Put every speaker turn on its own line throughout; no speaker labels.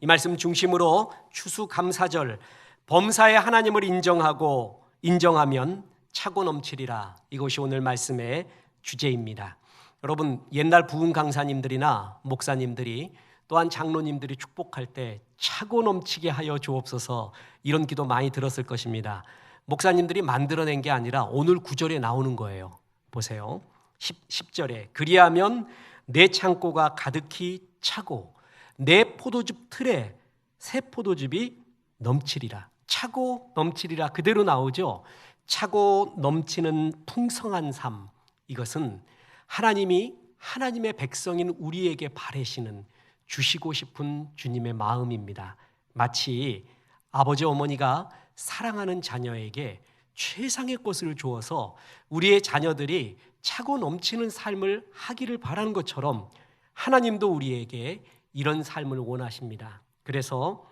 이 말씀 중심으로 추수감사절, 범사의 하나님을 인정하면 차고 넘치리라. 이것이 오늘 말씀의 주제입니다. 여러분, 옛날 부흥 강사님들이나 목사님들이 또한 장로님들이 축복할 때 차고 넘치게 하여 주옵소서, 이런 기도 많이 들었을 것입니다. 목사님들이 만들어낸 게 아니라 오늘 9절에 나오는 거예요. 보세요. 10절에 그리하면 내 창고가 가득히 차고 내 포도즙 틀에 새 포도즙이 넘치리라. 차고 넘치리라 그대로 나오죠. 차고 넘치는 풍성한 삶, 이것은 하나님이 하나님의 백성인 우리에게 바라시는, 주시고 싶은 주님의 마음입니다. 마치 아버지 어머니가 사랑하는 자녀에게 최상의 것을 주어서 우리의 자녀들이 차고 넘치는 삶을 하기를 바라는 것처럼 하나님도 우리에게 이런 삶을 원하십니다. 그래서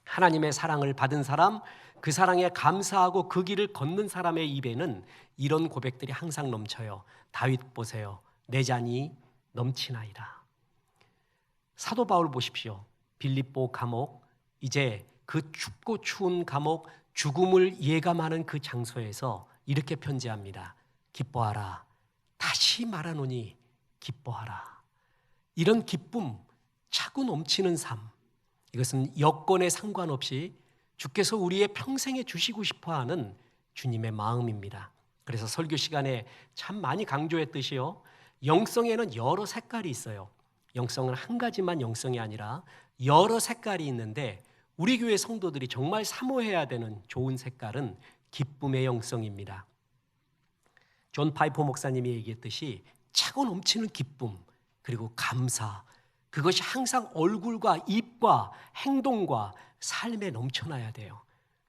하나님의 사랑을 받은 사람, 그 사랑에 감사하고 그 길을 걷는 사람의 입에는 이런 고백들이 항상 넘쳐요. 다윗 보세요. 내 잔이 넘치나이다. 사도 바울 보십시오. 빌립보 감옥, 이제 그 춥고 추운 감옥, 죽음을 예감하는 그 장소에서 이렇게 편지합니다. 기뻐하라. 다시 말하노니 기뻐하라. 이런 기쁨, 차고 넘치는 삶, 이것은 여건에 상관없이 주께서 우리의 평생에 주시고 싶어하는 주님의 마음입니다. 그래서 설교 시간에 참 많이 강조했듯이요, 영성에는 여러 색깔이 있어요. 영성은 한 가지만 영성이 아니라 여러 색깔이 있는데, 우리 교회 성도들이 정말 사모해야 되는 좋은 색깔은 기쁨의 영성입니다. 존 파이퍼 목사님이 얘기했듯이 차고 넘치는 기쁨, 그리고 감사, 그것이 항상 얼굴과 입과 행동과 삶에 넘쳐나야 돼요.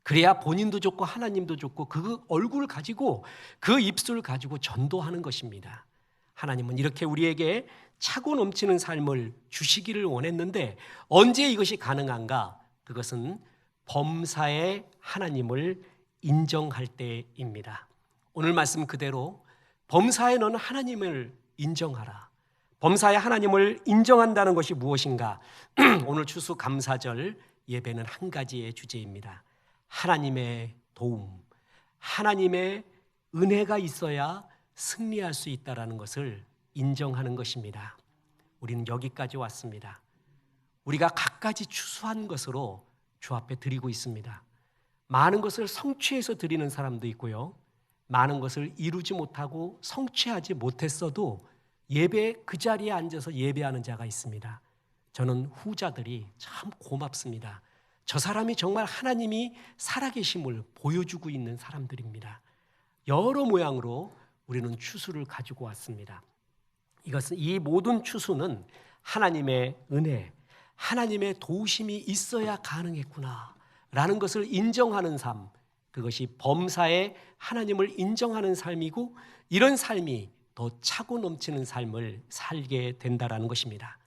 그래야 본인도 좋고 하나님도 좋고, 그 얼굴을 가지고 그 입술을 가지고 전도하는 것입니다. 하나님은 이렇게 우리에게 차고 넘치는 삶을 주시기를 원했는데, 언제 이것이 가능한가? 그것은 범사의 하나님을 인정할 때입니다. 오늘 말씀 그대로 범사에 너는 하나님을 인정하라. 범사의 하나님을 인정한다는 것이 무엇인가? 오늘 추수감사절 예배는 한 가지의 주제입니다. 하나님의 도움, 하나님의 은혜가 있어야 승리할 수 있다는 것을 인정하는 것입니다. 우리는 여기까지 왔습니다. 우리가 갖가지 추수한 것으로 주 앞에 드리고 있습니다. 많은 것을 성취해서 드리는 사람도 있고요, 많은 것을 이루지 못하고 성취하지 못했어도 예배 그 자리에 앉아서 예배하는 자가 있습니다. 저는 후자들이 참 고맙습니다. 저 사람이 정말 하나님이 살아계심을 보여주고 있는 사람들입니다. 여러 모양으로 우리는 추수를 가지고 왔습니다. 이 모든 추수는 하나님의 은혜, 하나님의 도우심이 있어야 가능했구나 라는 것을 인정하는 삶, 그것이 범사에 하나님을 인정하는 삶이고, 이런 삶이 더 차고 넘치는 삶을 살게 된다는 것입니다.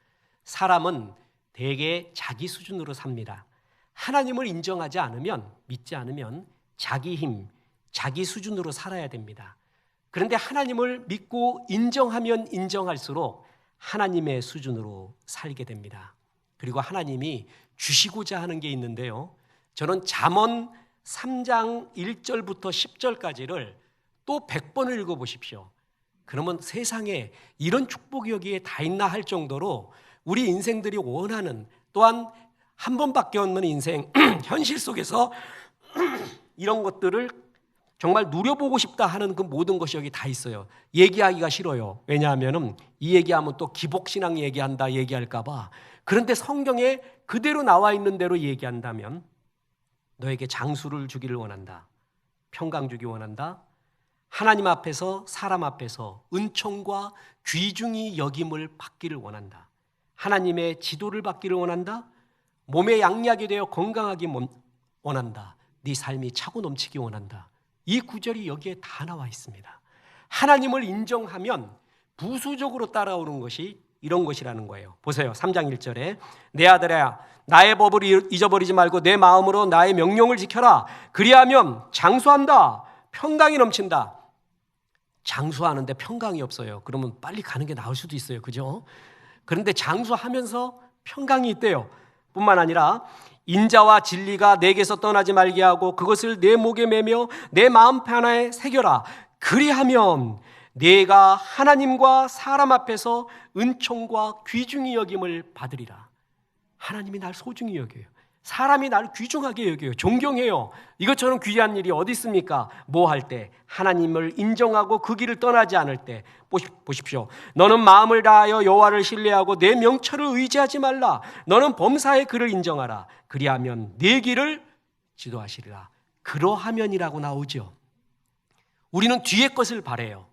사람은 대개 자기 수준으로 삽니다. 하나님을 인정하지 않으면, 믿지 않으면 자기 힘, 자기 수준으로 살아야 됩니다. 그런데 하나님을 믿고 인정하면 인정할수록 하나님의 수준으로 살게 됩니다. 그리고 하나님이 주시고자 하는 게 있는데요, 저는 잠언 3장 1절부터 10절까지를 또 100번을 읽어보십시오. 그러면 세상에 이런 축복이 여기에 다 있나 할 정도로 우리 인생들이 원하는, 또한 한 번밖에 없는 인생 현실 속에서 이런 것들을 정말 누려보고 싶다 하는 그 모든 것이 여기 다 있어요. 얘기하기가 싫어요. 왜냐하면 이 얘기하면 또 기복신앙 얘기할까 봐. 그런데 성경에 그대로 나와 있는 대로 얘기한다면, 너에게 장수를 주기를 원한다, 평강 주기 원한다, 하나님 앞에서 사람 앞에서 은총과 귀중히 여김을 받기를 원한다, 하나님의 지도를 받기를 원한다, 몸에 양약이 되어 건강하기 원한다, 네 삶이 차고 넘치기 원한다. 이 구절이 여기에 다 나와 있습니다. 하나님을 인정하면 부수적으로 따라오는 것이 이런 것이라는 거예요. 보세요. 3장 1절에 내 아들아 나의 법을 잊어버리지 말고 내 마음으로 나의 명령을 지켜라. 그리하면 장수한다, 평강이 넘친다. 장수하는데 평강이 없어요. 그러면 빨리 가는 게 나을 수도 있어요. 그죠? 그런데 장수하면서 평강이 있대요. 뿐만 아니라 인자와 진리가 내게서 떠나지 말게 하고 그것을 내 목에 매며 내 마음 편에 새겨라. 그리하면 내가 하나님과 사람 앞에서 은총과 귀중히 여김을 받으리라. 하나님이 날 소중히 여겨요. 사람이 나를 귀중하게 여겨요. 존경해요. 이것처럼 귀한 일이 어디 있습니까? 뭐 할 때? 하나님을 인정하고 그 길을 떠나지 않을 때. 보십시오. 너는 마음을 다하여 여호와를 신뢰하고 내 명철을 의지하지 말라. 너는 범사의 그를 인정하라. 그리하면 네 길을 지도하시리라. 그러하면이라고 나오죠. 우리는 뒤에 것을 바라요.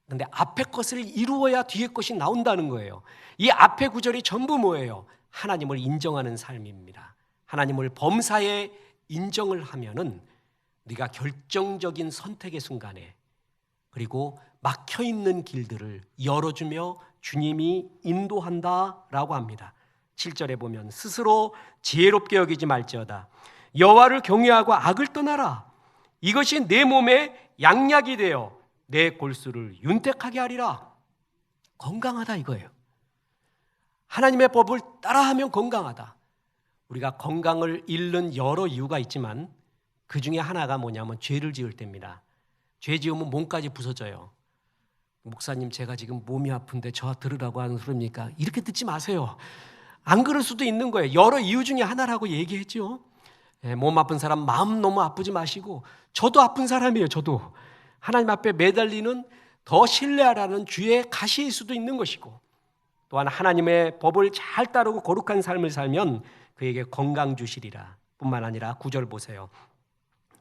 그런데 앞에 것을 이루어야 뒤에 것이 나온다는 거예요. 이 앞에 구절이 전부 뭐예요? 하나님을 인정하는 삶입니다. 하나님을 범사에 인정을 하면은 네가 결정적인 선택의 순간에 그리고 막혀있는 길들을 열어주며 주님이 인도한다라고 합니다. 7절에 보면 스스로 지혜롭게 여기지 말지어다. 여호와를 경외하고 악을 떠나라. 이것이 내 몸에 양약이 되어 내 골수를 윤택하게 하리라. 건강하다 이거예요. 하나님의 법을 따라하면 건강하다. 우리가 건강을 잃는 여러 이유가 있지만 그 중에 하나가 뭐냐면 죄를 지을 때입니다. 죄 지으면 몸까지 부서져요. 목사님 제가 지금 몸이 아픈데 저 들으라고 하는 소리입니까? 이렇게 듣지 마세요. 안 그럴 수도 있는 거예요. 여러 이유 중에 하나라고 얘기했죠. 몸 아픈 사람 마음 너무 아프지 마시고 저도 아픈 사람이에요. 저도 하나님 앞에 매달리는 더 신뢰하라는 주의 가시일 수도 있는 것이고 또한 하나님의 법을 잘 따르고 거룩한 삶을 살면 그에게 건강 주시리라. 뿐만 아니라 9절 보세요.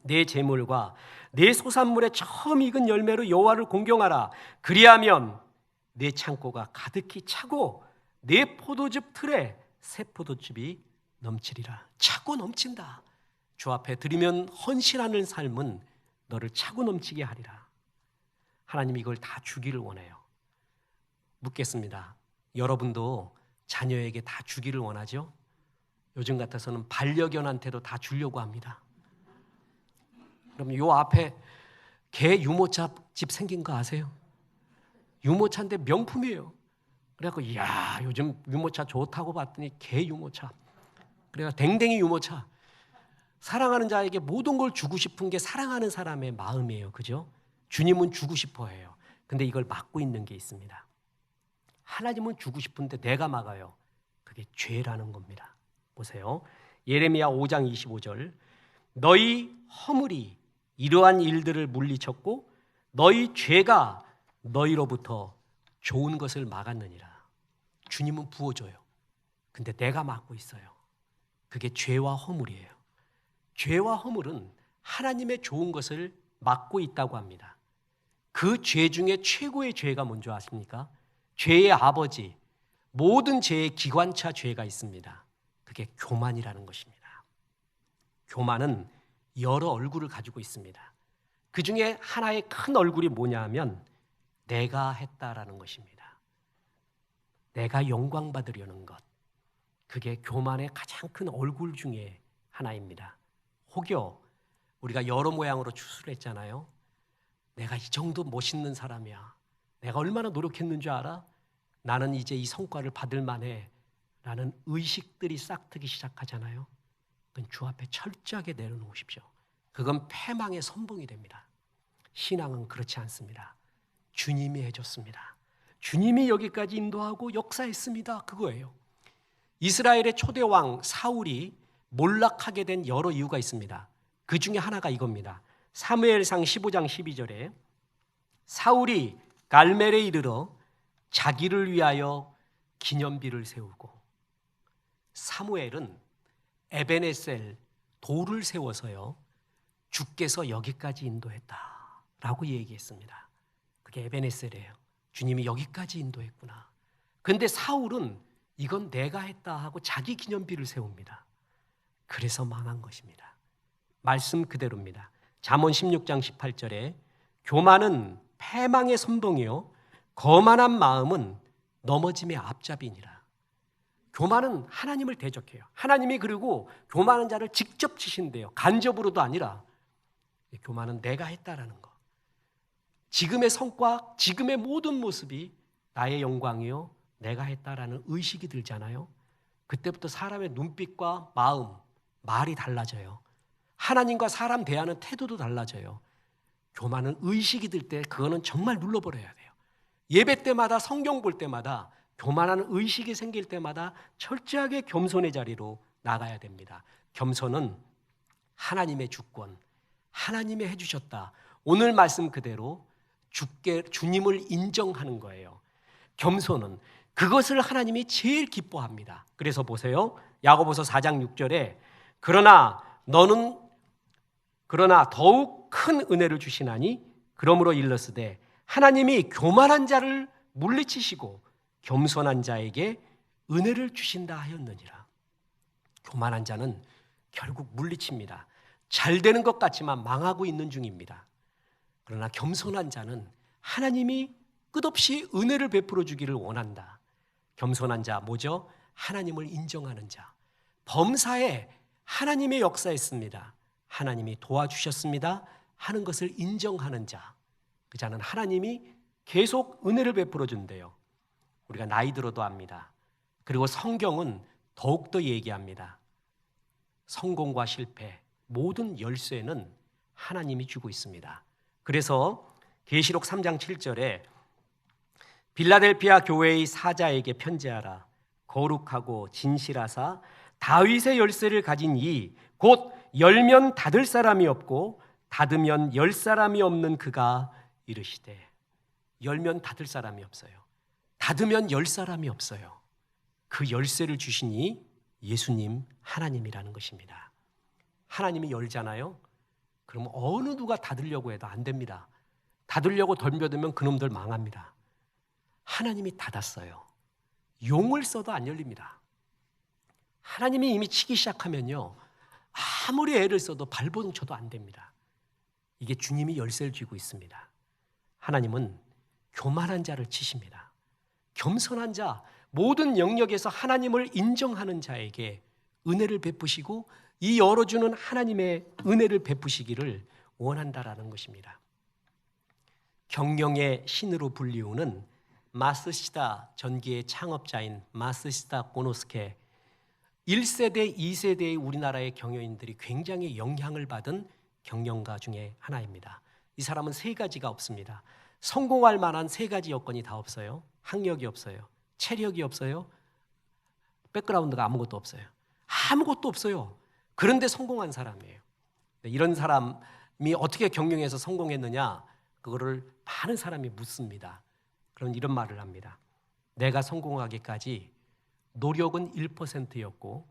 내 재물과 내 소산물의 처음 익은 열매로 여호와를 공경하라. 그리하면 내 창고가 가득히 차고 내 포도즙 틀에 새 포도즙이 넘치리라. 차고 넘친다. 주 앞에 드리면 헌신하는 삶은 너를 차고 넘치게 하리라. 하나님이 이걸 다 주기를 원해요. 묻겠습니다. 여러분도 자녀에게 다 주기를 원하죠? 요즘 같아서는 반려견한테도 다 주려고 합니다. 그럼 요 앞에 개 유모차 집 생긴 거 아세요? 유모차인데 명품이에요. 그래갖고 이야 요즘 유모차 좋다고 봤더니 개 유모차. 그래가 댕댕이 유모차. 사랑하는 자에게 모든 걸 주고 싶은 게 사랑하는 사람의 마음이에요. 그죠? 주님은 주고 싶어 해요. 근데 이걸 막고 있는 게 있습니다. 하나님은 주고 싶은데 내가 막아요. 그게 죄라는 겁니다. 보세요. 예레미야 5장 25절. 너희 허물이 이러한 일들을 물리쳤고 너희 죄가 너희로부터 좋은 것을 막았느니라. 주님은 부어줘요. 근데 내가 막고 있어요. 그게 죄와 허물이에요. 죄와 허물은 하나님의 좋은 것을 막고 있다고 합니다. 그 죄 중에 최고의 죄가 뭔지 아십니까? 죄의 아버지, 모든 죄의 기관차 죄가 있습니다. 그게 교만이라는 것입니다. 교만은 여러 얼굴을 가지고 있습니다. 그 중에 하나의 큰 얼굴이 뭐냐 하면 내가 했다라는 것입니다. 내가 영광 받으려는 것. 그게 교만의 가장 큰 얼굴 중에 하나입니다. 혹여 우리가 여러 모양으로 추스렸잖아요. 내가 이 정도 멋있는 사람이야. 내가 얼마나 노력했는 줄 알아? 나는 이제 이 성과를 받을 만해. 라는 의식들이 싹트기 시작하잖아요. 그건 주 앞에 철저하게 내려놓으십시오. 그건 패망의 선봉이 됩니다. 신앙은 그렇지 않습니다. 주님이 해줬습니다. 주님이 여기까지 인도하고 역사했습니다. 그거예요. 이스라엘의 초대 왕 사울이 몰락하게 된 여러 이유가 있습니다. 그 중에 하나가 이겁니다. 사무엘상 15장 12절에 사울이 갈멜에 이르러 자기를 위하여 기념비를 세우고 사무엘은 에베네셀 돌을 세워서요 주께서 여기까지 인도했다라고 얘기했습니다. 그게 에베네셀이에요. 주님이 여기까지 인도했구나. 그런데 사울은 이건 내가 했다 하고 자기 기념비를 세웁니다. 그래서 망한 것입니다. 말씀 그대로입니다. 잠언 16장 18절에 교만은 패망의 선봉이요 거만한 마음은 넘어짐의 앞잡이니라. 교만은 하나님을 대적해요. 하나님이 그리고 교만한 자를 직접 치신대요. 간접으로도 아니라. 교만은 내가 했다라는 거. 지금의 성과, 지금의 모든 모습이 나의 영광이요 내가 했다라는 의식이 들잖아요. 그때부터 사람의 눈빛과 마음, 말이 달라져요. 하나님과 사람 대하는 태도도 달라져요. 교만은 의식이 들 때 그거는 정말 눌러버려야 돼요. 예배 때마다 성경 볼 때마다 교만한 의식이 생길 때마다 철저하게 겸손의 자리로 나가야 됩니다. 겸손은 하나님의 주권, 하나님이 해주셨다. 오늘 말씀 그대로 주님을 인정하는 거예요. 겸손은 그것을 하나님이 제일 기뻐합니다. 그래서 보세요. 야고보서 4장 6절에 그러나 더욱 큰 은혜를 주시나니 그러므로 일렀으되 하나님이 교만한 자를 물리치시고 겸손한 자에게 은혜를 주신다 하였느니라. 교만한 자는 결국 물리칩니다. 잘 되는 것 같지만 망하고 있는 중입니다. 그러나 겸손한 자는 하나님이 끝없이 은혜를 베풀어 주기를 원한다. 겸손한 자 뭐죠? 하나님을 인정하는 자. 범사에 하나님의 역사였습니다. 하나님이 도와주셨습니다 하는 것을 인정하는 자. 그 자는 하나님이 계속 은혜를 베풀어 준대요. 우리가 나이 들어도 압니다. 그리고 성경은 더욱더 얘기합니다. 성공과 실패, 모든 열쇠는 하나님이 주고 있습니다. 그래서 계시록 3장 7절에 빌라델피아 교회의 사자에게 편지하라. 거룩하고 진실하사 다윗의 열쇠를 가진 이 곧 열면 닫을 사람이 없고 닫으면 열 사람이 없는 그가 이르시되. 열면 닫을 사람이 없어요. 닫으면 열 사람이 없어요. 그 열쇠를 주시니 예수님 하나님이라는 것입니다. 하나님이 열잖아요. 그럼 어느 누가 닫으려고 해도 안 됩니다. 닫으려고 덤벼들면 그놈들 망합니다. 하나님이 닫았어요. 용을 써도 안 열립니다. 하나님이 이미 치기 시작하면요, 아무리 애를 써도 발버둥 쳐도 안 됩니다. 이게 주님이 열쇠를 쥐고 있습니다. 하나님은 교만한 자를 치십니다. 겸손한 자, 모든 영역에서 하나님을 인정하는 자에게 은혜를 베푸시고 이 열어주는 하나님의 은혜를 베푸시기를 원한다라는 것입니다. 경영의 신으로 불리우는 마스시다 전기의 창업자인 마스시다 고노스케, 1세대, 2세대의 우리나라의 경영인들이 굉장히 영향을 받은 경영가 중에 하나입니다. 이 사람은 세 가지가 없습니다. 성공할 만한 세 가지 여건이 다 없어요. 학력이 없어요. 체력이 없어요. 백그라운드가 아무것도 없어요. 아무것도 없어요. 그런데 성공한 사람이에요. 이런 사람이 어떻게 경영해서 성공했느냐? 그거를 많은 사람이 묻습니다. 그럼 이런 말을 합니다. 내가 성공하기까지 노력은 1%였고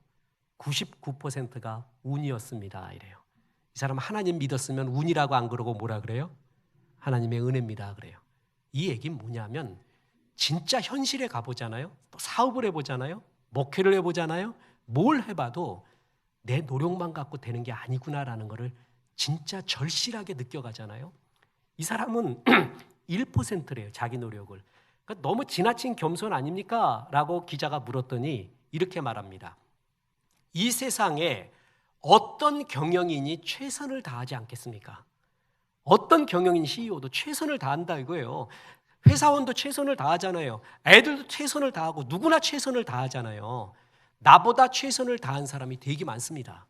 99%가 운이었습니다. 이래요. 이 사람 하나님 믿었으면 운이라고 안 그러고 뭐라 그래요? 하나님의 은혜입니다. 그래요. 이 얘기는 뭐냐면 진짜 현실에 가보잖아요. 또 사업을 해보잖아요. 목회를 해보잖아요. 뭘 해봐도 내 노력만 갖고 되는 게 아니구나라는 것을 진짜 절실하게 느껴가잖아요. 이 사람은 1%래요. 자기 노력을. 그러니까 너무 지나친 겸손 아닙니까? 라고 기자가 물었더니 이렇게 말합니다. 이 세상에 어떤 경영인이 최선을 다하지 않겠습니까? 어떤 경영인 CEO도 최선을 다한다 이거예요. 회사원도 최선을 다하잖아요. 애들도 최선을 다하고 누구나 최선을 다하잖아요. 나보다 최선을 다한 사람이 되게 많습니다.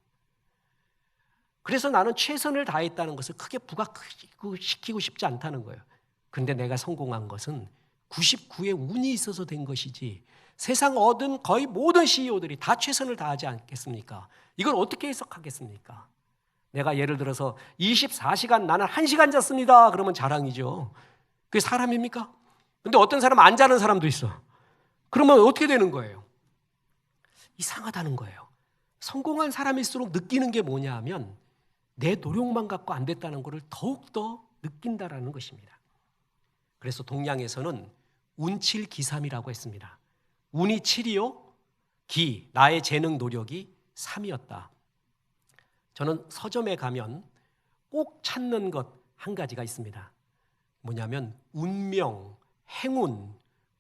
그래서 나는 최선을 다했다는 것을 크게 부각시키고 싶지 않다는 거예요. 그런데 내가 성공한 것은 99의 운이 있어서 된 것이지 세상 얻은 거의 모든 CEO들이 다 최선을 다하지 않겠습니까? 이걸 어떻게 해석하겠습니까? 내가 예를 들어서 24시간 나는 1시간 잤습니다. 그러면 자랑이죠. 그게 사람입니까? 근데 어떤 사람은 안 자는 사람도 있어. 그러면 어떻게 되는 거예요? 이상하다는 거예요. 성공한 사람일수록 느끼는 게 뭐냐 하면 내 노력만 갖고 안 됐다는 것을 더욱더 느낀다라는 것입니다. 그래서 동양에서는 운칠기삼이라고 했습니다. 운이 7이요, 기, 나의 재능 노력이 3이었다. 저는 서점에 가면 꼭 찾는 것 한 가지가 있습니다. 뭐냐면 운명, 행운,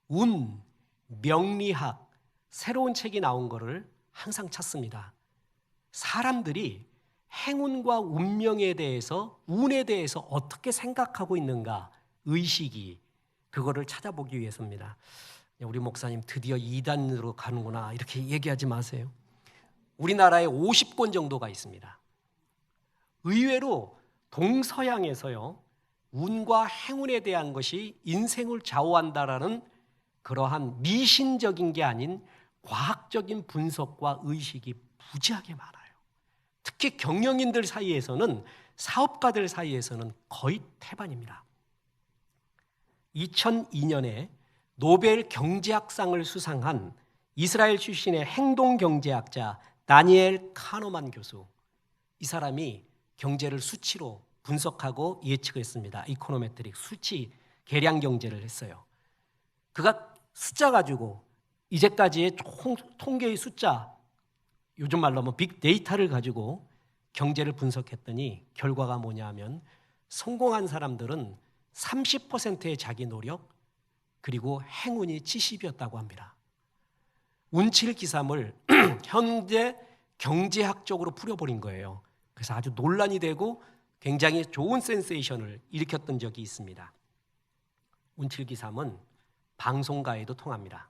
운, 명리학, 새로운 책이 나온 거를 항상 찾습니다. 사람들이 행운과 운명에 대해서, 운에 대해서 어떻게 생각하고 있는가, 의식이, 그거를 찾아보기 위해서입니다. 우리 목사님 드디어 2단으로 가는구나 이렇게 얘기하지 마세요. 우리나라에 50권 정도가 있습니다. 의외로 동서양에서요, 운과 행운에 대한 것이 인생을 좌우한다라는 그러한 미신적인 게 아닌 과학적인 분석과 의식이 무지하게 많아요. 특히 경영인들 사이에서는, 사업가들 사이에서는 거의 태반입니다. 2002년에 노벨 경제학상을 수상한 이스라엘 출신의 행동경제학자 다니엘 카노만 교수, 이 사람이 경제를 수치로 분석하고 예측했습니다. 이코노메트릭 수치 계량 경제를 했어요. 그가 숫자 가지고 이제까지의 통계의 숫자, 요즘 말로 하면 빅데이터를 가지고 경제를 분석했더니 결과가 뭐냐면 성공한 사람들은 30%의 자기 노력 그리고 행운이 70이었다고 합니다. 운칠기삼을 현재 경제학적으로 풀어버린 거예요. 그래서 아주 논란이 되고 굉장히 좋은 센세이션을 일으켰던 적이 있습니다. 운칠기삼은 방송가에도 통합니다.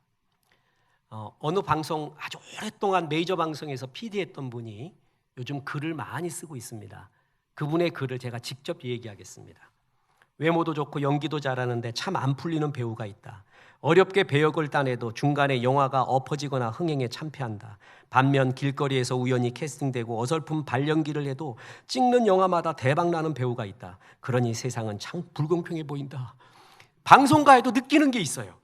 어느 방송 아주 오랫동안 메이저 방송에서 PD했던 분이 요즘 글을 많이 쓰고 있습니다. 그분의 글을 제가 직접 얘기하겠습니다. 외모도 좋고 연기도 잘하는데 참 안 풀리는 배우가 있다. 어렵게 배역을 따내도 중간에 영화가 엎어지거나 흥행에 참패한다. 반면 길거리에서 우연히 캐스팅되고 어설픈 발연기를 해도 찍는 영화마다 대박나는 배우가 있다. 그러니 세상은 참 불공평해 보인다. 방송가에도 느끼는 게 있어요.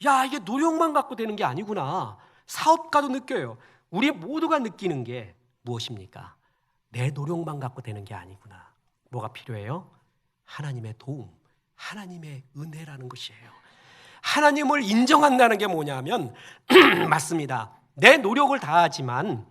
야, 이게 노력만 갖고 되는 게 아니구나. 사업가도 느껴요. 우리 모두가 느끼는 게 무엇입니까? 내 노력만 갖고 되는 게 아니구나. 뭐가 필요해요? 하나님의 도움, 하나님의 은혜라는 것이에요. 하나님을 인정한다는 게 뭐냐면 맞습니다. 내 노력을 다하지만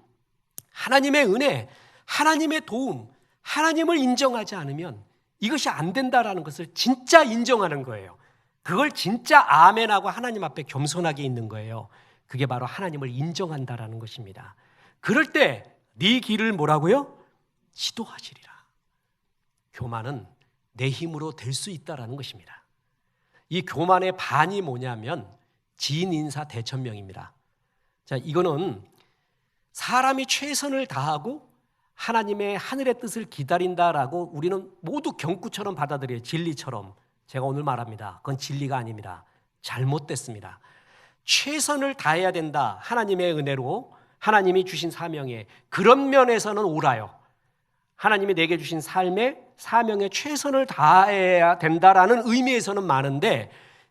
하나님의 은혜, 하나님의 도움, 하나님을 인정하지 않으면 이것이 안 된다라는 것을 진짜 인정하는 거예요. 그걸 진짜 아멘하고 하나님 앞에 겸손하게 있는 거예요. 그게 바로 하나님을 인정한다라는 것입니다. 그럴 때 네 길을 뭐라고요? 지도하시리라. 교만은 내 힘으로 될 수 있다라는 것입니다. 이 교만의 반이 뭐냐면 지인 인사 대천명입니다. 자, 이거는 사람이 최선을 다하고 하나님의 하늘의 뜻을 기다린다라고 우리는 모두 경구처럼 받아들여요. 진리처럼. 제가 오늘 말합니다. 그건 진리가 아닙니다. 잘못됐습니다. 최선을 다해야 된다. 하나님의 은혜로 하나님이 주신 사명에, 그런 면에서는 옳아요. 하나님이 내게 주신 삶의 사명에 최선을 다해야 된다라는 의미에서는 많은데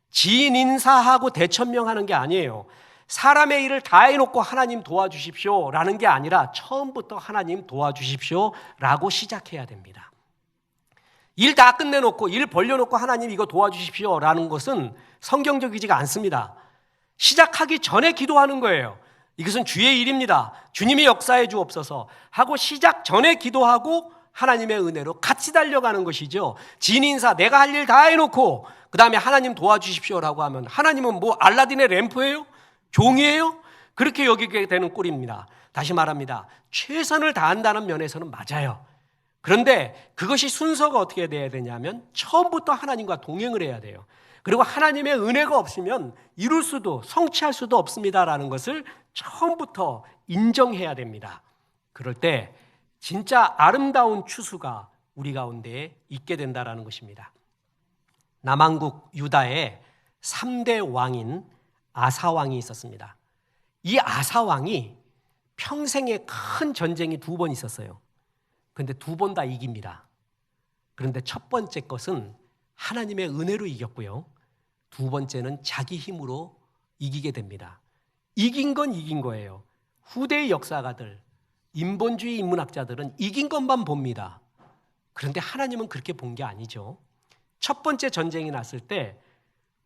지인 인사하고 대천명하는 게 아니에요. 사람의 일을 다 해놓고 하나님 도와주십시오라는 게 아니라 처음부터 하나님 도와주십시오라고 시작해야 됩니다. 일 다 끝내놓고 일 벌려놓고 하나님 이거 도와주십시오라는 것은 성경적이지가 않습니다. 시작하기 전에 기도하는 거예요. 이것은 주의 일입니다. 주님이 역사해 주옵소서 하고 시작 전에 기도하고 하나님의 은혜로 같이 달려가는 것이죠. 진인사 내가 할 일 다 해놓고 그 다음에 하나님 도와주십시오라고 하면 하나님은 뭐 알라딘의 램프예요? 종이에요? 그렇게 여기게 되는 꼴입니다. 다시 말합니다. 최선을 다한다는 면에서는 맞아요. 그런데 그것이 순서가 어떻게 돼야 되냐면 처음부터 하나님과 동행을 해야 돼요. 그리고 하나님의 은혜가 없으면 이룰 수도 성취할 수도 없습니다라는 것을 처음부터 인정해야 됩니다. 그럴 때 진짜 아름다운 추수가 우리 가운데 있게 된다라는 것입니다. 남왕국 유다에 3대 왕인 아사왕이 있었습니다. 이 아사왕이 평생에 큰 전쟁이 2번 있었어요. 그런데 2번 다 이깁니다. 그런데 첫 번째 것은 하나님의 은혜로 이겼고요. 2번째는 자기 힘으로 이기게 됩니다. 이긴 건 이긴 거예요. 후대의 역사가들, 인본주의 인문학자들은 이긴 것만 봅니다. 그런데 하나님은 그렇게 본 게 아니죠. 첫 번째 전쟁이 났을 때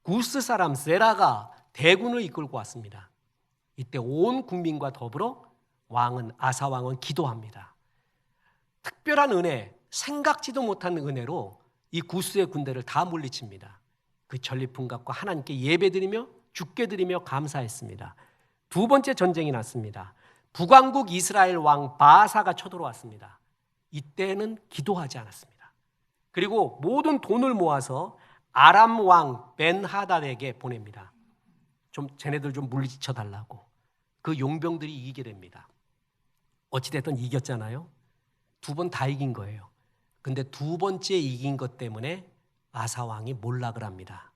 구스 사람 세라가 대군을 이끌고 왔습니다. 이때 온 국민과 더불어 아사왕은 기도합니다. 특별한 은혜, 생각지도 못한 은혜로 이 구스의 군대를 다 물리칩니다. 그 전리품값과 하나님께 예배드리며 죽게 드리며 감사했습니다. 2번째 전쟁이 났습니다. 북왕국 이스라엘 왕 바아사가 쳐들어왔습니다. 이때는 기도하지 않았습니다. 그리고 모든 돈을 모아서 아람 왕 벤하닷에게 보냅니다. 좀 쟤네들 좀 물리쳐 달라고. 그 용병들이 이기게 됩니다. 어찌됐든 이겼잖아요. 2번 다 이긴 거예요. 근데 2번째 이긴 것 때문에 아사 왕이 몰락을 합니다.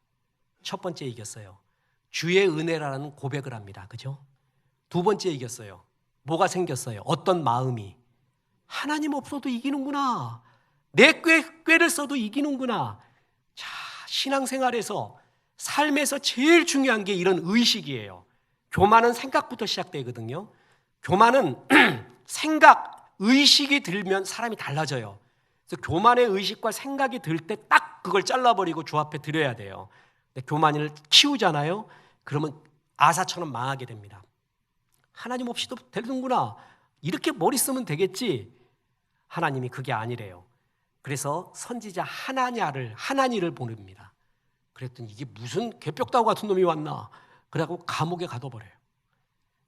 첫 번째 이겼어요. 주의 은혜라는 고백을 합니다. 그죠? 2번째 이겼어요. 뭐가 생겼어요? 어떤 마음이? 하나님 없어도 이기는구나. 내 꾀를 써도 이기는구나. 자, 신앙생활에서 삶에서 제일 중요한 게 이런 의식이에요. 교만은 생각부터 시작되거든요. 교만은 생각, 의식이 들면 사람이 달라져요. 그래서 교만의 의식과 생각이 들 때 딱 그걸 잘라버리고 주 앞에 드려야 돼요. 근데 교만을 키우잖아요. 그러면 아사처럼 망하게 됩니다. 하나님 없이도 되는구나. 이렇게 머리 쓰면 되겠지. 하나님이 그게 아니래요. 그래서 선지자 하나니를 보냅니다. 그랬더니 이게 무슨 개벽다구 같은 놈이 왔나. 그래갖고 감옥에 가둬버려요.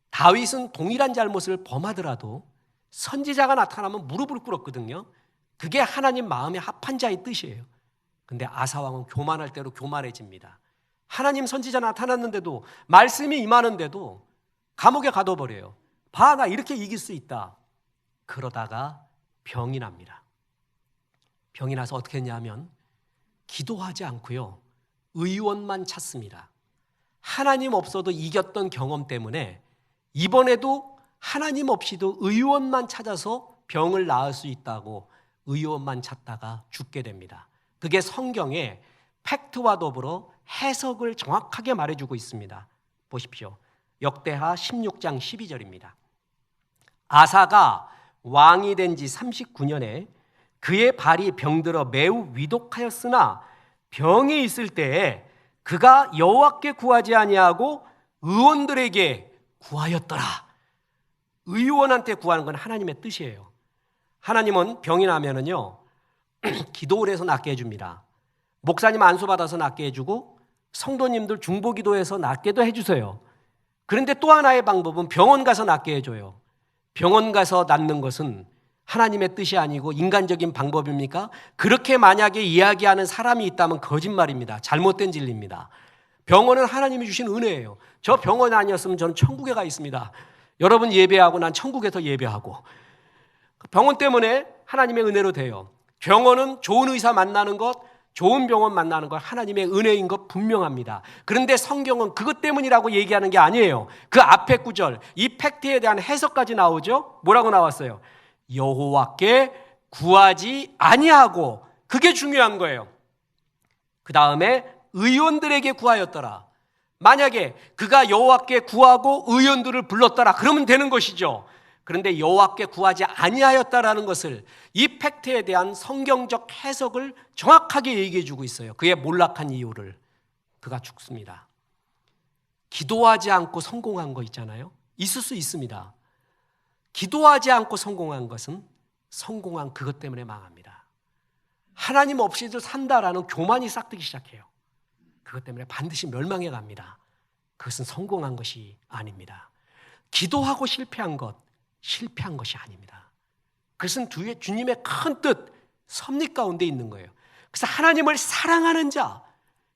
다윗은 동일한 잘못을 범하더라도 선지자가 나타나면 무릎을 꿇었거든요. 그게 하나님 마음에 합한 자의 뜻이에요. 근데 아사왕은 교만할 대로 교만해집니다. 하나님 선지자 나타났는데도 말씀이 임하는데도 감옥에 가둬버려요. 봐, 나 이렇게 이길 수 있다. 그러다가 병이 납니다. 병이 나서 어떻게 했냐면 기도하지 않고요, 의원만 찾습니다. 하나님 없어도 이겼던 경험 때문에 이번에도 하나님 없이도 의원만 찾아서 병을 나을 수 있다고 의원만 찾다가 죽게 됩니다. 그게 성경에 팩트와 더불어 해석을 정확하게 말해주고 있습니다. 보십시오. 역대하 16장 12절입니다. 아사가 왕이 된 지 39년에 그의 발이 병들어 매우 위독하였으나 병이 있을 때에 그가 여호와께 구하지 아니하고 의원들에게 구하였더라. 의원한테 구하는 건 하나님의 뜻이에요. 하나님은 병이 나면은요, 기도를 해서 낫게 해줍니다. 목사님 안수 받아서 낫게 해주고 성도님들 중보기도해서 낫게도 해주세요. 그런데 또 하나의 방법은 병원 가서 낫게 해줘요. 병원 가서 낫는 것은 하나님의 뜻이 아니고 인간적인 방법입니까? 그렇게 만약에 이야기하는 사람이 있다면 거짓말입니다. 잘못된 진리입니다. 병원은 하나님이 주신 은혜예요. 저 병원 아니었으면 저는 천국에 가 있습니다. 여러분 예배하고 난 천국에서 예배하고. 병원 때문에 하나님의 은혜로 돼요. 병원은 좋은 의사 만나는 것, 좋은 병원 만나는 것 하나님의 은혜인 것 분명합니다. 그런데 성경은 그것 때문이라고 얘기하는 게 아니에요. 그 앞에 구절, 이 팩트에 대한 해석까지 나오죠. 뭐라고 나왔어요? 여호와께 구하지 아니하고. 그게 중요한 거예요. 그 다음에 의원들에게 구하였더라. 만약에 그가 여호와께 구하고 의원들을 불렀더라, 그러면 되는 것이죠. 그런데 여호와께 구하지 아니하였다라는 것을, 이 팩트에 대한 성경적 해석을 정확하게 얘기해 주고 있어요. 그의 몰락한 이유를. 그가 죽습니다. 기도하지 않고 성공한 거 있잖아요. 있을 수 있습니다. 기도하지 않고 성공한 것은 성공한 그것 때문에 망합니다. 하나님 없이도 산다라는 교만이 싹트기 시작해요. 그것 때문에 반드시 멸망해 갑니다. 그것은 성공한 것이 아닙니다. 기도하고 실패한 것이 아닙니다. 그것은 주님의 큰 뜻, 섭리 가운데 있는 거예요. 그래서 하나님을 사랑하는 자,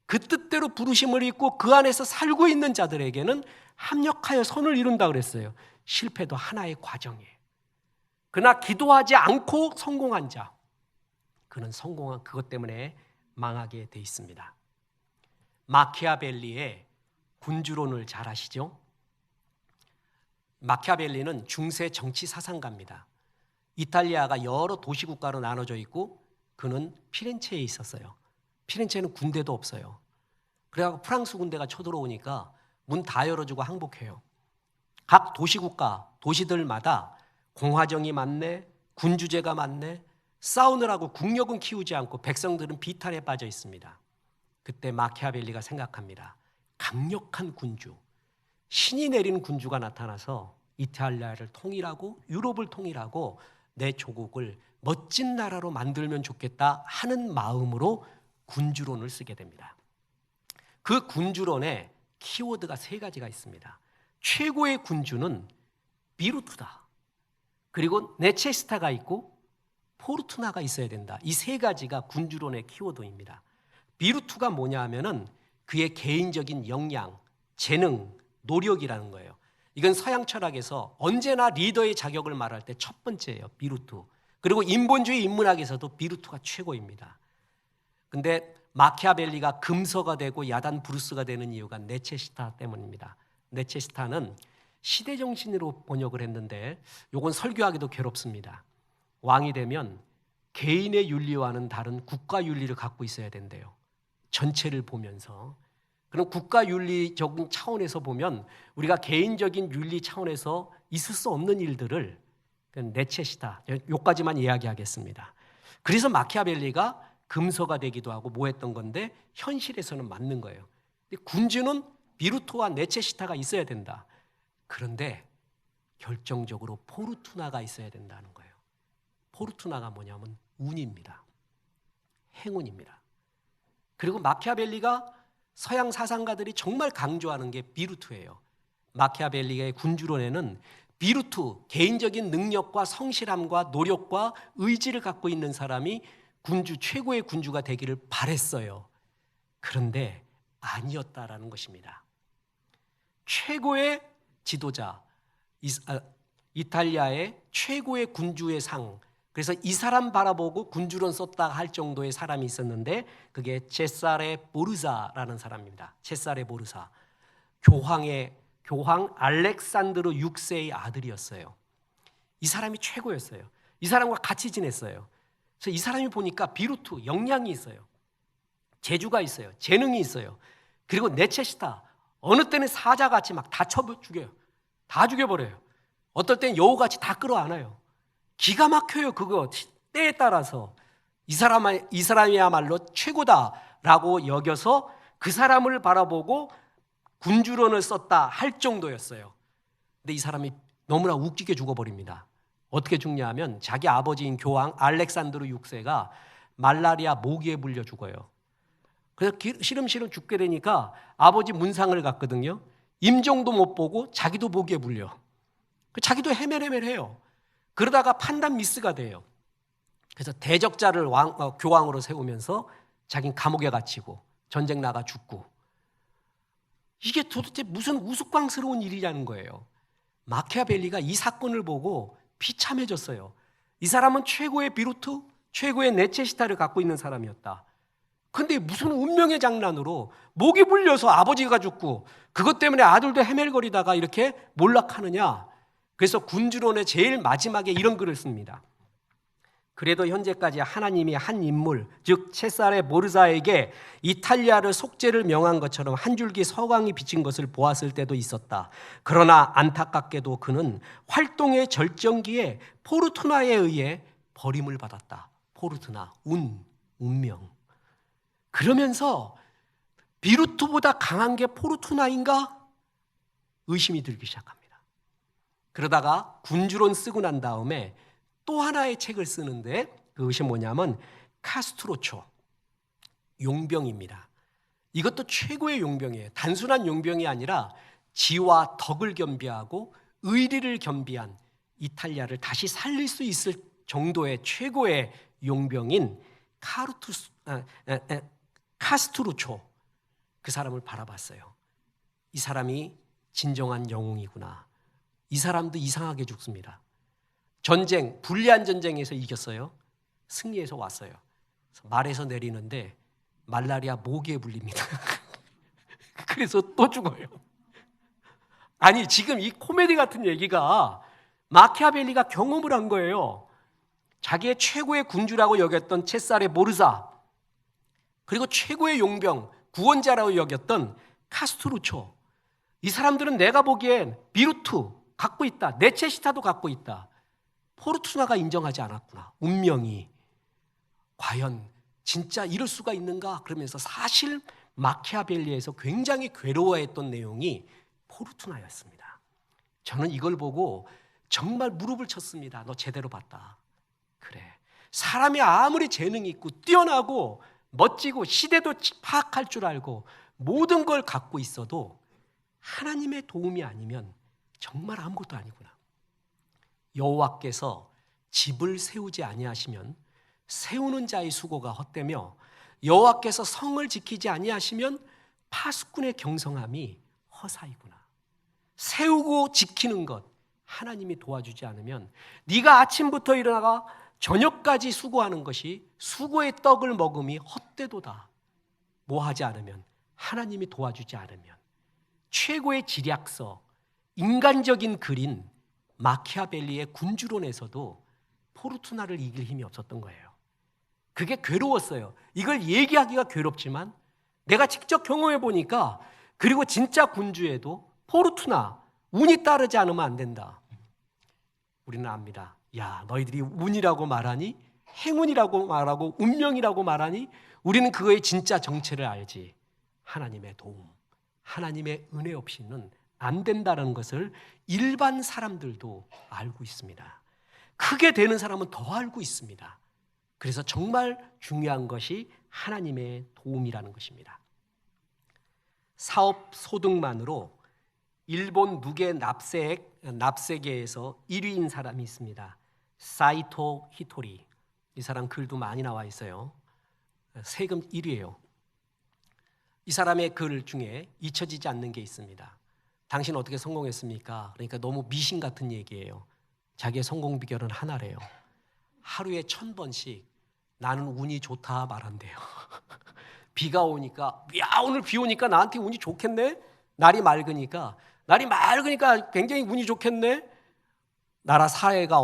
그 뜻대로 부르심을 입고 그 안에서 살고 있는 자들에게는 합력하여 선을 이룬다 그랬어요. 실패도 하나의 과정이에요. 그러나 기도하지 않고 성공한 자, 그는 성공한 그것 때문에 망하게 돼 있습니다. 마키아벨리의 군주론을 잘 아시죠? 마키아벨리는 중세 정치 사상가입니다. 이탈리아가 여러 도시국가로 나눠져 있고 그는 피렌체에 있었어요. 피렌체는 군대도 없어요. 그래서 프랑스 군대가 쳐들어오니까 문 다 열어주고 항복해요. 각 도시국가, 도시들마다 공화정이 많네, 군주제가 많네, 싸우느라고 국력은 키우지 않고 백성들은 비탈에 빠져 있습니다. 그때 마키아벨리가 생각합니다. 강력한 군주, 신이 내린 군주가 나타나서 이탈리아를 통일하고 유럽을 통일하고 내 조국을 멋진 나라로 만들면 좋겠다 하는 마음으로 군주론을 쓰게 됩니다. 그 군주론에 키워드가 3가지가 있습니다. 최고의 군주는 비루트다. 그리고 네체스타가 있고 포르투나가 있어야 된다. 이 3가지가 군주론의 키워드입니다. 비루트가 뭐냐 하면은 그의 개인적인 역량, 재능, 노력이라는 거예요. 이건 서양 철학에서 언제나 리더의 자격을 말할 때 첫 번째예요. 비루투. 그리고 인본주의 인문학에서도 비루투가 최고입니다. 근데 마키아벨리가 금서가 되고 야단 브루스가 되는 이유가 네체시타 때문입니다. 네체시타는 시대정신으로 번역을 했는데 이건 설교하기도 괴롭습니다. 왕이 되면 개인의 윤리와는 다른 국가윤리를 갖고 있어야 된대요. 전체를 보면서. 그럼 국가윤리적인 차원에서 보면 우리가 개인적인 윤리 차원에서 있을 수 없는 일들을 네체시타, 여기까지만 이야기하겠습니다. 그래서 마키아벨리가 금서가 되기도 하고 뭐 했던 건데 현실에서는 맞는 거예요. 근데 군주는 비루투와 네체시타가 있어야 된다. 그런데 결정적으로 포르투나가 있어야 된다는 거예요. 포르투나가 뭐냐면 운입니다. 행운입니다. 그리고 마키아벨리가 서양 사상가들이 정말 강조하는 게 비루투예요. 마키아벨리의 군주론에는 비루투, 개인적인 능력과 성실함과 노력과 의지를 갖고 있는 사람이 군주, 최고의 군주가 되기를 바랬어요. 그런데 아니었다라는 것입니다. 최고의 지도자, 이탈리아의 최고의 군주의 상, 그래서 이 사람 바라보고 군주론 썼다 할 정도의 사람이 있었는데 그게 체사레 보르사라는 사람입니다. 체사레 보르사, 교황 알렉산드로 6세의 아들이었어요. 이 사람이 최고였어요. 이 사람과 같이 지냈어요. 그래서 이 사람이 보니까 비루투, 역량이 있어요. 재주가 있어요. 재능이 있어요. 그리고 네체시타, 어느 때는 사자같이 막 다 죽여요. 다 죽여버려요. 어떨 때는 여우같이 다 끌어안아요. 기가 막혀요. 그거 때에 따라서 이 사람이야말로 최고다라고 여겨서 그 사람을 바라보고 군주론을 썼다 할 정도였어요. 근데 이 사람이 너무나 웃기게 죽어버립니다. 어떻게 죽냐면 자기 아버지인 교황 알렉산드로 6세가 말라리아 모기에 물려 죽어요. 그래서 시름시름 죽게 되니까 아버지 문상을 갔거든요. 임종도 못 보고 자기도 모기에 물려. 자기도 헤매헤매해요. 그러다가 판단 미스가 돼요. 그래서 대적자를 교황으로 세우면서 자기는 감옥에 갇히고 전쟁 나가 죽고. 이게 도대체 무슨 우스꽝스러운 일이라는 거예요. 마키아벨리가 이 사건을 보고 비참해졌어요. 이 사람은 최고의 비루투, 최고의 네체시타를 갖고 있는 사람이었다. 그런데 무슨 운명의 장난으로 목이 물려서 아버지가 죽고 그것 때문에 아들도 헤맬거리다가 이렇게 몰락하느냐. 그래서 군주론의 제일 마지막에 이런 글을 씁니다. 그래도 현재까지 하나님이 한 인물, 즉 체사레 모르사에게 이탈리아를 속죄를 명한 것처럼 한 줄기 서광이 비친 것을 보았을 때도 있었다. 그러나 안타깝게도 그는 활동의 절정기에 포르투나에 의해 버림을 받았다. 포르투나, 운명. 그러면서 비루투보다 강한 게 포르투나인가? 의심이 들기 시작합니다. 그러다가 군주론 쓰고 난 다음에 또 하나의 책을 쓰는데 그것이 뭐냐면 카스트로초, 용병입니다. 이것도 최고의 용병이에요. 단순한 용병이 아니라 지와 덕을 겸비하고 의리를 겸비한 이탈리아를 다시 살릴 수 있을 정도의 최고의 용병인 카스트루초, 그 사람을 바라봤어요. 이 사람이 진정한 영웅이구나. 이 사람도 이상하게 죽습니다. 전쟁, 불리한 전쟁에서 이겼어요. 승리해서 왔어요. 말에서 내리는데 말라리아 모기에 물립니다. 그래서 또 죽어요. 아니, 지금 이 코미디 같은 얘기가 마키아벨리가 경험을 한 거예요. 자기의 최고의 군주라고 여겼던 체사레 모르사, 그리고 최고의 용병, 구원자라고 여겼던 카스트루초. 이 사람들은 내가 보기엔 비루투 갖고 있다. 네체시타도 갖고 있다. 포르투나가 인정하지 않았구나. 운명이. 과연 진짜 이럴 수가 있는가? 그러면서 사실 마키아벨리에서 굉장히 괴로워했던 내용이 포르투나였습니다. 저는 이걸 보고 정말 무릎을 쳤습니다. 너 제대로 봤다. 그래. 사람이 아무리 재능이 있고 뛰어나고 멋지고 시대도 파악할 줄 알고 모든 걸 갖고 있어도 하나님의 도움이 아니면 정말 아무것도 아니구나. 여호와께서 집을 세우지 아니하시면 세우는 자의 수고가 헛되며 여호와께서 성을 지키지 아니하시면 파수꾼의 경성함이 허사이구나. 세우고 지키는 것 하나님이 도와주지 않으면 네가 아침부터 일어나가 저녁까지 수고하는 것이 수고의 떡을 먹음이 헛되도다. 뭐 하지 않으면, 하나님이 도와주지 않으면. 최고의 지략서, 인간적인 글인 마키아벨리의 군주론에서도 포르투나를 이길 힘이 없었던 거예요. 그게 괴로웠어요. 이걸 얘기하기가 괴롭지만 내가 직접 경험해 보니까, 그리고 진짜 군주에도 포르투나, 운이 따르지 않으면 안 된다. 우리는 압니다. 야, 너희들이 운이라고 말하니, 행운이라고 말하고 운명이라고 말하니, 우리는 그거의 진짜 정체를 알지. 하나님의 도움, 하나님의 은혜 없이는 안 된다는 것을 일반 사람들도 알고 있습니다. 크게 되는 사람은 더 알고 있습니다. 그래서 정말 중요한 것이 하나님의 도움이라는 것입니다. 사업 소득만으로 일본 무게 납세계에서 1위인 사람이 있습니다. 사이토 히토리. 이 사람 글도 많이 나와 있어요. 세금 1위예요. 이 사람의 글 중에 잊혀지지 않는 게 있습니다. 당신 어떻게 성공했습니까? 그러니까 너무 미신 같은 얘기예요. 자기의 성공 비결은 하나래요. 하루에 1000번씩 나는 운이 좋다 말한대요. 비가 오니까, 야, 오늘 비 오니까 나한테 운이 좋겠네? 날이 맑으니까 굉장히 운이 좋겠네? 나라 사회가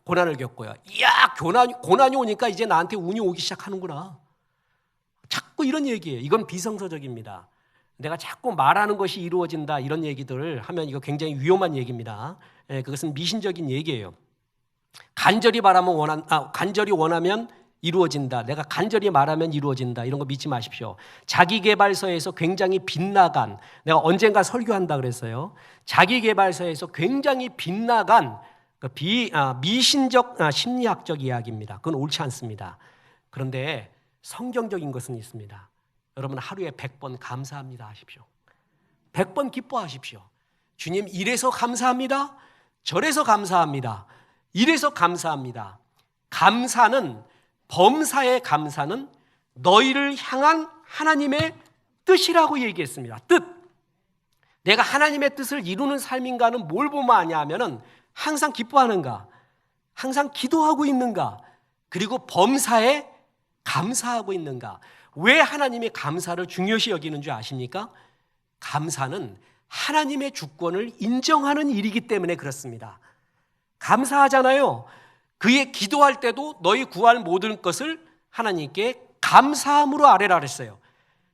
고난을 겪어요. 이야, 고난이 오니까 이제 나한테 운이 오기 시작하는구나. 자꾸 이런 얘기예요. 이건 비성서적입니다. 내가 자꾸 말하는 것이 이루어진다, 이런 얘기들을 하면 이거 굉장히 위험한 얘기입니다. 그것은 미신적인 얘기예요. 간절히 원하면 이루어진다. 내가 간절히 말하면 이루어진다. 이런 거 믿지 마십시오. 자기계발서에서 굉장히 빗나간, 내가 언젠가 설교한다 그랬어요. 자기계발서에서 굉장히 빗나간 미신적 심리학적 이야기입니다. 그건 옳지 않습니다. 그런데 성경적인 것은 있습니다. 여러분, 하루에 100번 감사합니다 하십시오. 100번 기뻐하십시오. 주님, 이래서 감사합니다. 저래서 감사합니다. 이래서 감사합니다. 범사의 감사는 너희를 향한 하나님의 뜻이라고 얘기했습니다. 뜻. 내가 하나님의 뜻을 이루는 삶인가는 뭘 보면 아냐 하면은, 항상 기뻐하는가, 항상 기도하고 있는가, 그리고 범사에 감사하고 있는가. 왜 하나님의 감사를 중요시 여기는 줄 아십니까? 감사는 하나님의 주권을 인정하는 일이기 때문에 그렇습니다. 감사하잖아요. 그의 기도할 때도 너희 구할 모든 것을 하나님께 감사함으로 아뢰라 그랬어요.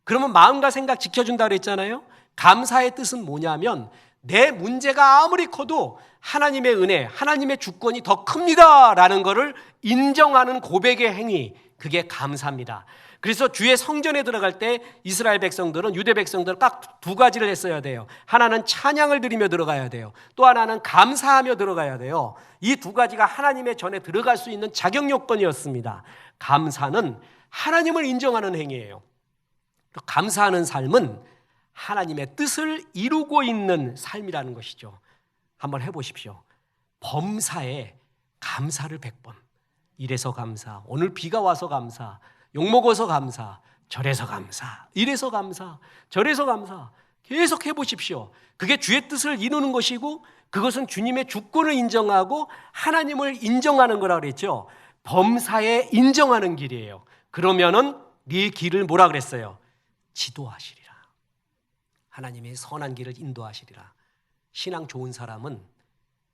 그러면 마음과 생각 지켜준다 그랬잖아요. 감사의 뜻은 뭐냐면, 내 문제가 아무리 커도 하나님의 은혜, 하나님의 주권이 더 큽니다라는 것을 인정하는 고백의 행위, 그게 감사입니다. 그래서 주의 성전에 들어갈 때 이스라엘 백성들은, 유대 백성들은 딱 두 가지를 했어야 돼요. 하나는 찬양을 드리며 들어가야 돼요. 또 하나는 감사하며 들어가야 돼요. 이 두 가지가 하나님의 전에 들어갈 수 있는 자격 요건이었습니다. 감사는 하나님을 인정하는 행위예요. 감사하는 삶은 하나님의 뜻을 이루고 있는 삶이라는 것이죠. 한번 해보십시오. 범사에 감사를 100번. 이래서 감사, 오늘 비가 와서 감사, 욕먹어서 감사, 저래서 감사, 이래서 감사, 저래서 감사. 계속 해보십시오. 그게 주의 뜻을 이루는 것이고, 그것은 주님의 주권을 인정하고 하나님을 인정하는 거라 그랬죠. 범사에 인정하는 길이에요. 그러면은 네 길을 뭐라 그랬어요? 지도하시리라. 하나님의 선한 길을 인도하시리라. 신앙 좋은 사람은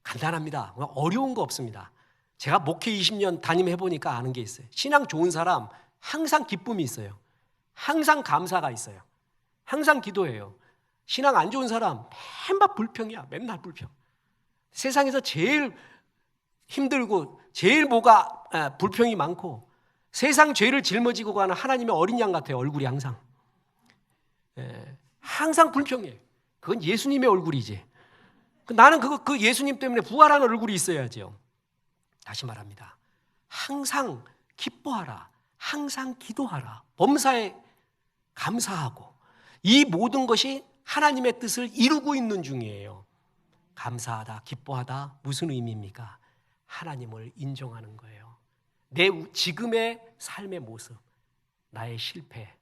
간단합니다. 어려운 거 없습니다. 제가 목회 20년 담임해 보니까 아는 게 있어요. 신앙 좋은 사람 항상 기쁨이 있어요. 항상 감사가 있어요. 항상 기도해요. 신앙 안 좋은 사람 맨날 불평이야. 맨날 불평. 세상에서 제일 힘들고 제일 뭐가 불평이 많고, 세상 죄를 짊어지고 가는 하나님의 어린 양 같아요. 얼굴이 항상. 항상 불평해. 그건 예수님의 얼굴이지. 나는 그 예수님 때문에 부활하는 얼굴이 있어야죠. 다시 말합니다. 항상 기뻐하라. 항상 기도하라. 범사에 감사하고, 이 모든 것이 하나님의 뜻을 이루고 있는 중이에요. 감사하다, 기뻐하다, 무슨 의미입니까? 하나님을 인정하는 거예요. 내 지금의 삶의 모습, 나의 실패,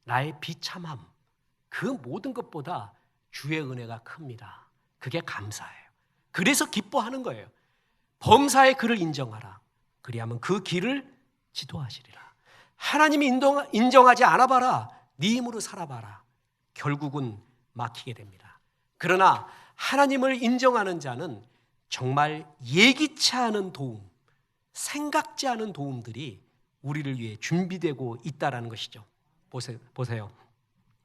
나의 비참함, 그 모든 것보다 주의 은혜가 큽니다. 그게 감사예요. 그래서 기뻐하는 거예요. 범사의 그를 인정하라. 그리하면 그 길을 지도하시리라. 하나님이 인정하지 않아봐라. 네 힘으로 살아봐라. 결국은 막히게 됩니다. 그러나 하나님을 인정하는 자는 정말 예기치 않은 도움, 생각지 않은 도움들이 우리를 위해 준비되고 있다는 것이죠. 보세요.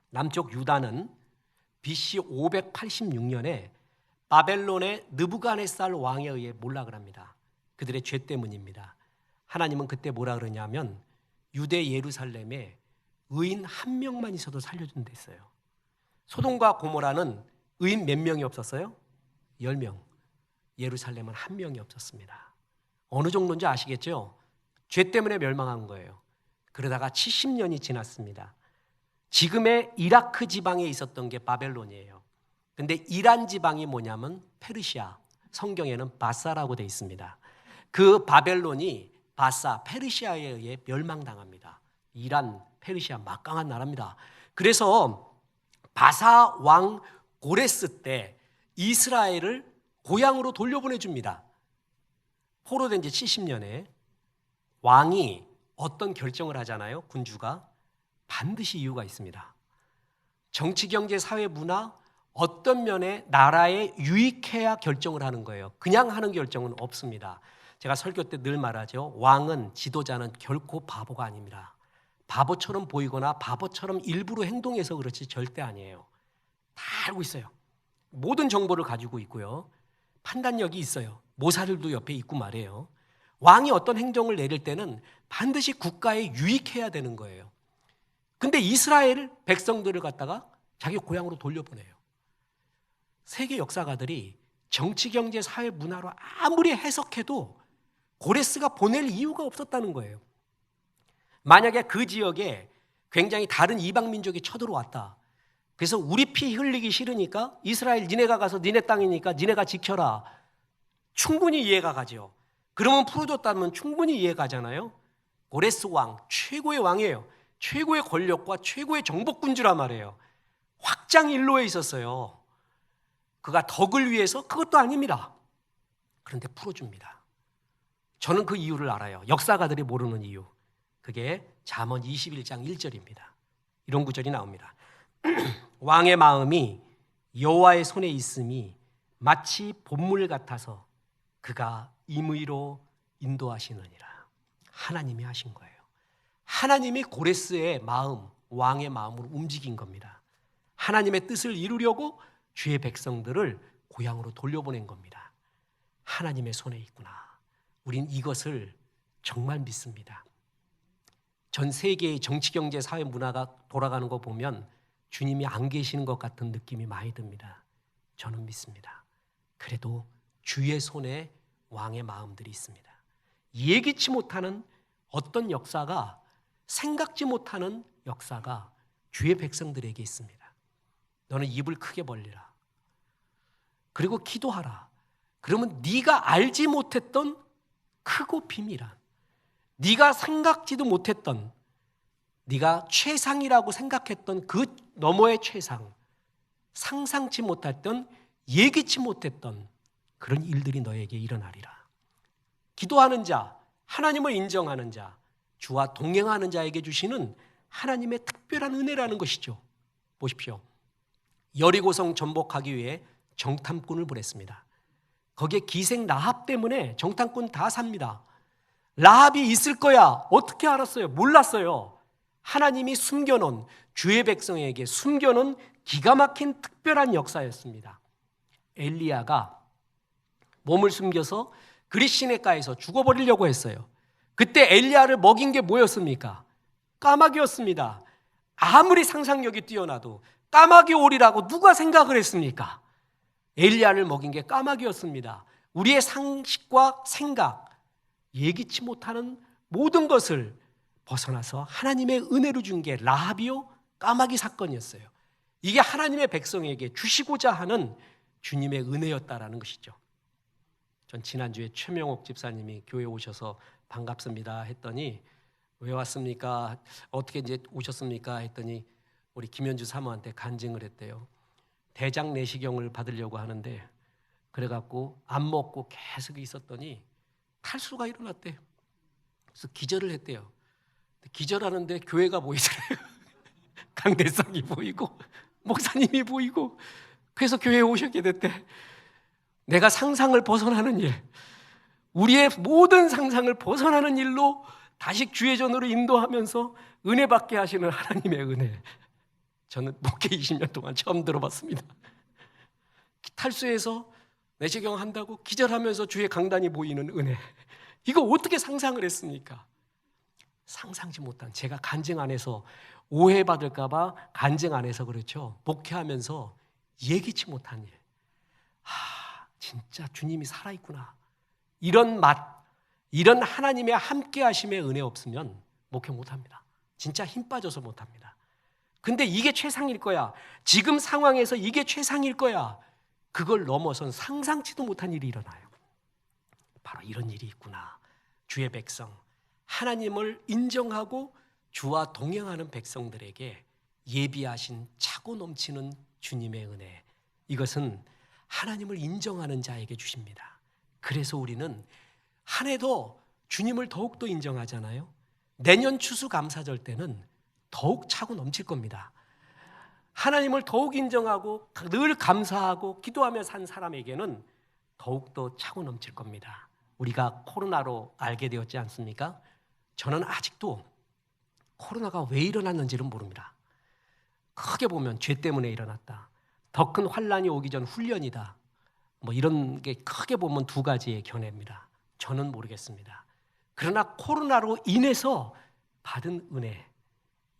남쪽 유다는 BC 586년에 바벨론의 느부갓네살 왕에 의해 몰락을 합니다. 그들의 죄 때문입니다. 하나님은 그때 뭐라 그러냐면 유대 예루살렘에 의인 한 명만 있어도 살려준다 했어요. 소돔과 고모라는 의인 몇 명이 없었어요? 10명. 예루살렘은 한 명이 없었습니다. 어느 정도인지 아시겠죠? 죄 때문에 멸망한 거예요. 그러다가 70년이 지났습니다. 지금의 이라크 지방에 있었던 게 바벨론이에요. 근데 이란 지방이 뭐냐면 페르시아, 성경에는 바사라고 되어 있습니다. 그 바벨론이 바사, 페르시아에 의해 멸망당합니다. 이란, 페르시아 막강한 나라입니다. 그래서 바사 왕 고레스 때 이스라엘을 고향으로 돌려보내줍니다. 포로된 지 70년에 왕이 어떤 결정을 하잖아요. 군주가 반드시 이유가 있습니다. 정치, 경제, 사회, 문화 어떤 면에 나라에 유익해야 결정을 하는 거예요. 그냥 하는 결정은 없습니다. 제가 설교 때 늘 말하죠. 왕은, 지도자는 결코 바보가 아닙니다. 바보처럼 보이거나 바보처럼 일부러 행동해서 그렇지 절대 아니에요. 다 알고 있어요. 모든 정보를 가지고 있고요. 판단력이 있어요. 모사들도 옆에 있고 말이에요. 왕이 어떤 행정을 내릴 때는 반드시 국가에 유익해야 되는 거예요. 근데 이스라엘 백성들을 갖다가 자기 고향으로 돌려보내요. 세계 역사가들이 정치, 경제, 사회, 문화로 아무리 해석해도 고레스가 보낼 이유가 없었다는 거예요. 만약에 그 지역에 굉장히 다른 이방 민족이 쳐들어왔다. 그래서 우리 피 흘리기 싫으니까 이스라엘 니네가 가서 니네 땅이니까 니네가 지켜라. 충분히 이해가 가죠. 그러면 풀어줬다면 충분히 이해가 가잖아요. 고레스 왕, 최고의 왕이에요. 최고의 권력과 최고의 정복군주란 말이에요. 확장 일로에 있었어요. 그가 덕을 위해서 그것도 아닙니다. 그런데 풀어줍니다. 저는 그 이유를 알아요. 역사가들이 모르는 이유. 그게 잠언 21장 1절입니다. 이런 구절이 나옵니다. 왕의 마음이 여호와의 손에 있음이 마치 봇물 같아서 그가 임의로 인도하시느니라. 하나님이 하신 거예요. 하나님이 고레스의 마음, 왕의 마음으로 움직인 겁니다. 하나님의 뜻을 이루려고 주의 백성들을 고향으로 돌려보낸 겁니다. 하나님의 손에 있구나. 우린 이것을 정말 믿습니다. 전 세계의 정치, 경제, 사회, 문화가 돌아가는 거 보면 주님이 안 계시는 것 같은 느낌이 많이 듭니다. 저는 믿습니다. 그래도 주의 손에 왕의 마음들이 있습니다. 예기치 못하는 어떤 역사가, 생각지 못하는 역사가 주의 백성들에게 있습니다. 너는 입을 크게 벌리라. 그리고 기도하라. 그러면 네가 알지 못했던 크고 비밀한, 네가 생각지도 못했던, 네가 최상이라고 생각했던 그 너머의 최상, 상상치 못했던, 예기치 못했던 그런 일들이 너에게 일어나리라. 기도하는 자, 하나님을 인정하는 자, 주와 동행하는 자에게 주시는 하나님의 특별한 은혜라는 것이죠. 보십시오. 여리고성 전복하기 위해 정탐꾼을 보냈습니다. 거기에 기생 라합 때문에 정탐꾼 다 삽니다. 라합이 있을 거야. 어떻게 알았어요? 몰랐어요. 하나님이 숨겨놓은, 주의 백성에게 숨겨놓은 기가 막힌 특별한 역사였습니다. 엘리야가 몸을 숨겨서 그릿 시내가에서 죽어버리려고 했어요. 그때 엘리야를 먹인 게 뭐였습니까? 까마귀였습니다. 아무리 상상력이 뛰어나도 까마귀 오리라고 누가 생각을 했습니까? 엘리야를 먹인 게 까마귀였습니다. 우리의 상식과 생각, 예기치 못하는 모든 것을 벗어나서 하나님의 은혜로 준 게 라합이요 까마귀 사건이었어요. 이게 하나님의 백성에게 주시고자 하는 주님의 은혜였다라는 것이죠. 전 지난주에 최명옥 집사님이 교회에 오셔서 반갑습니다 했더니 왜 왔습니까? 어떻게 이제 오셨습니까? 했더니 우리 김현주 사모한테 간증을 했대요. 대장 내시경을 받으려고 하는데 그래갖고 안 먹고 계속 있었더니 탈수가 일어났대요. 그래서 기절을 했대요. 기절하는데 교회가 보이더래요. 강대상이 보이고 목사님이 보이고, 그래서 교회에 오셨게 됐대. 내가 상상을 벗어나는 일, 우리의 모든 상상을 벗어나는 일로 다시 주의전으로 인도하면서 은혜 받게 하시는 하나님의 은혜, 저는 목회 20년 동안 처음 들어봤습니다. 탈수해서 내시경 한다고 기절하면서 주의 강단이 보이는 은혜, 이거 어떻게 상상을 했습니까? 상상지 못한, 제가 간증 안에서 오해받을까 봐 간증 안에서 그렇죠, 목회하면서 예기치 못한 일, 진짜 주님이 살아있구나, 이런 맛, 이런 하나님의 함께 하심의 은혜 없으면 목회 못합니다. 진짜 힘 빠져서 못합니다. 근데 이게 최상일 거야, 지금 상황에서 이게 최상일 거야, 그걸 넘어선 상상치도 못한 일이 일어나요. 바로 이런 일이 있구나. 주의 백성, 하나님을 인정하고 주와 동행하는 백성들에게 예비하신 차고 넘치는 주님의 은혜, 이것은 하나님을 인정하는 자에게 주십니다. 그래서 우리는 한 해도 주님을 더욱더 인정하잖아요. 내년 추수감사절 때는 더욱 차고 넘칠 겁니다. 하나님을 더욱 인정하고 늘 감사하고 기도하며 산 사람에게는 더욱더 차고 넘칠 겁니다. 우리가 코로나로 알게 되었지 않습니까? 저는 아직도 코로나가 왜 일어났는지는 모릅니다. 크게 보면 죄 때문에 일어났다, 더 큰 환란이 오기 전 훈련이다, 뭐 이런 게 크게 보면 두 가지의 견해입니다. 저는 모르겠습니다. 그러나 코로나로 인해서 받은 은혜,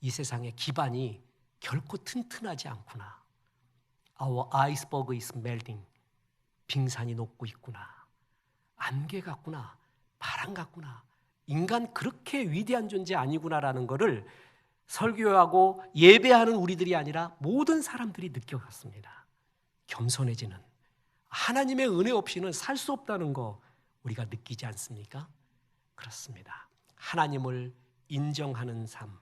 이 세상의 기반이 결코 튼튼하지 않구나. Our iceberg is melting. 빙산이 녹고 있구나. 안개 같구나. 바람 같구나. 인간 그렇게 위대한 존재 아니구나라는 것을 설교하고 예배하는 우리들이 아니라 모든 사람들이 느껴갔습니다. 겸손해지는, 하나님의 은혜 없이는 살 수 없다는 거 우리가 느끼지 않습니까? 그렇습니다. 하나님을 인정하는 삶,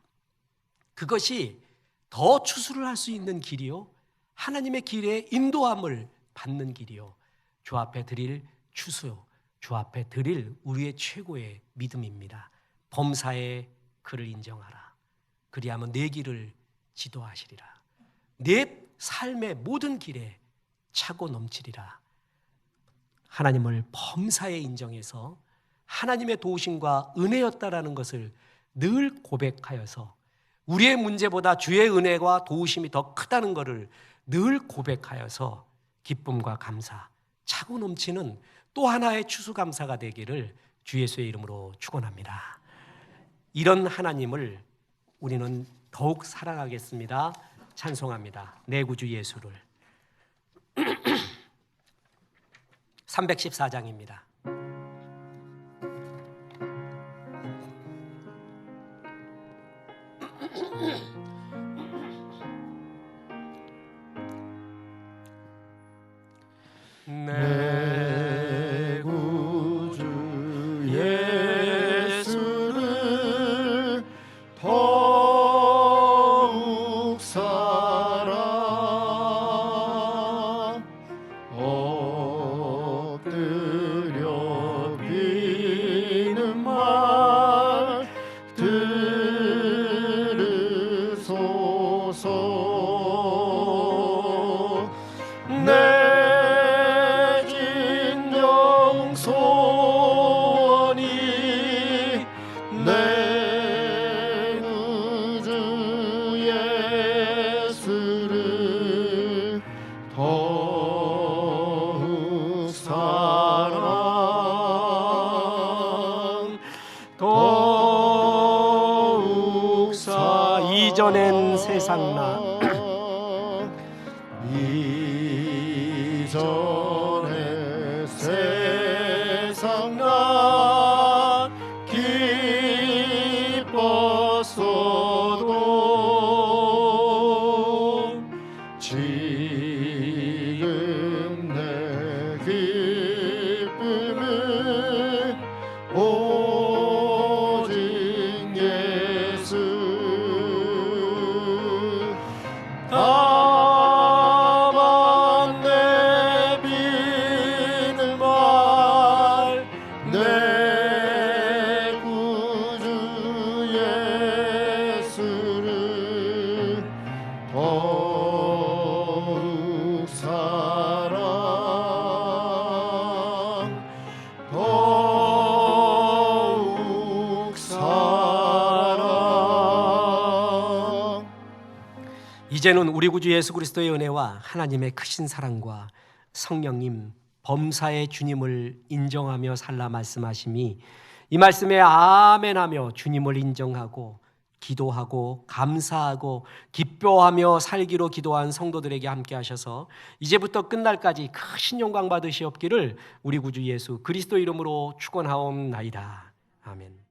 그것이 더 추수를 할 수 있는 길이요, 하나님의 길에 인도함을 받는 길이요, 주 앞에 드릴 추수요, 주 앞에 드릴 우리의 최고의 믿음입니다. 범사에 그를 인정하라. 그리하면 내 길을 지도하시리라. 내 삶의 모든 길에 차고 넘치리라. 하나님을 범사에 인정해서 하나님의 도우심과 은혜였다라는 것을 늘 고백하여서 우리의 문제보다 주의 은혜와 도우심이 더 크다는 것을 늘 고백하여서 기쁨과 감사, 차고 넘치는 또 하나의 추수감사가 되기를 주 예수의 이름으로 축원합니다. 이런 하나님을 우리는 더욱 사랑하겠습니다. 찬송합니다. 내 구주 예수를. 314장입니다.
내 구주 예수를 더욱 사랑, 엎드려 비는 말 들으소서. 내
이전엔 세상 나
이전에 세상 난 기뻤어도 지금 내 기쁨은 오직 예수. 다만
이제는 우리 구주 예수 그리스도의 은혜와 하나님의 크신 사랑과 성령님 범사의 주님을 인정하며 살라 말씀하심이 이 말씀에 아멘하며 주님을 인정하고 기도하고 감사하고 기뻐하며 살기로 기도한 성도들에게 함께 하셔서 이제부터 끝날까지 크신 영광 받으시옵기를 우리 구주 예수 그리스도 이름으로 축원하옵나이다. 아멘.